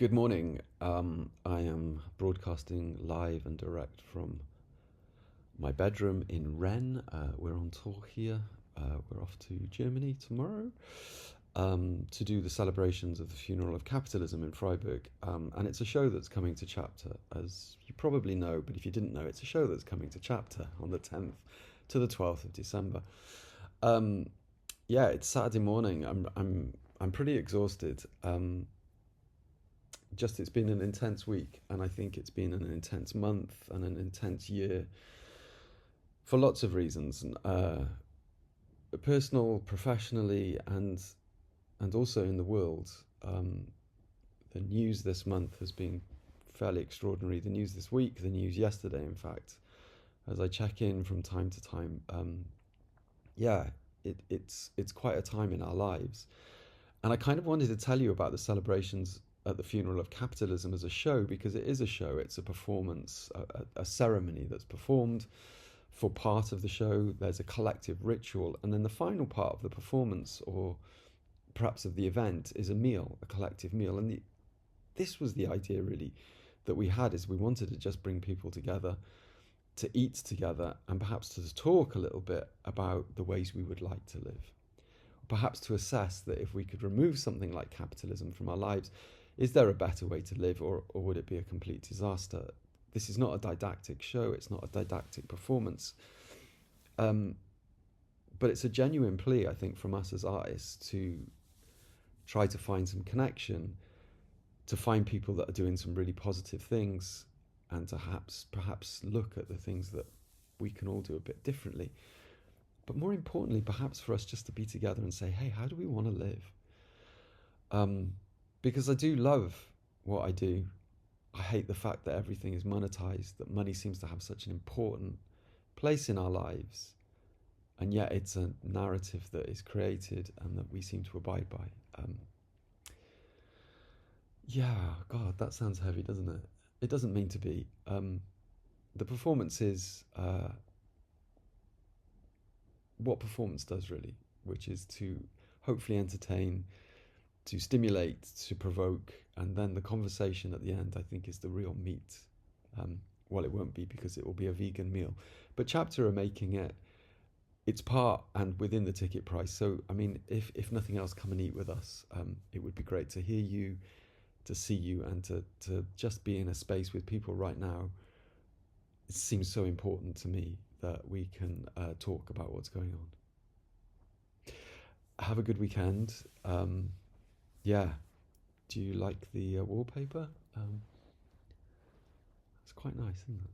Good morning. I am broadcasting live and direct from my bedroom in Rennes. We're on tour here. We're off to Germany tomorrow to do the celebrations of the funeral of capitalism in Freiburg. And it's a show that's coming to Chapter, as you probably know, but if you didn't know, it's a show that's coming to Chapter on the 10th to the 12th of December. Yeah, it's Saturday morning. I'm pretty exhausted. Just it's been an intense week, and I think it's been an intense month and an intense year for lots of reasons, personal, professionally, and also in the world. The news this month has been fairly extraordinary. The news this week, the news yesterday, in fact, as I check in from time to time. Yeah, it's quite a time in our lives, and I kind of wanted to tell you about the celebrations at the funeral of capitalism as a show, because it is a show. It's a performance, a ceremony that's performed for part of the show. There's a collective ritual, and then the final part of the performance, or perhaps of the event, is a meal, a collective meal. And this was the idea really that we had, is we wanted to just bring people together to eat together, and perhaps to talk a little bit about the ways we would like to live. Perhaps to assess that if we could remove something like capitalism from our lives, is there a better way to live, or would it be a complete disaster? This is not a didactic show, it's not a didactic performance. But it's a genuine plea, I think, from us as artists to try to find some connection, to find people that are doing some really positive things, and to perhaps look at the things that we can all do a bit differently. But more importantly, perhaps for us just to be together and say, hey, how do we want to live? Because I do love what I do. I hate the fact that everything is monetized, that money seems to have such an important place in our lives, and yet it's a narrative that is created and that we seem to abide by. Yeah, God, that sounds heavy, doesn't it? It doesn't mean to be. The performance is what performance does really, which is to hopefully entertain, to stimulate, to provoke, and then the conversation at the end, I think, is the real meat. Well, it won't be, because it will be a vegan meal, but Chapter are making it its part and within the ticket price. So, I mean, if nothing else, come and eat with us. It would be great to hear you, to see you, and to just be in a space with people right now. It seems so important to me that we can talk about what's going on. Have a good weekend. Yeah, do you like the wallpaper? It's quite nice, isn't it?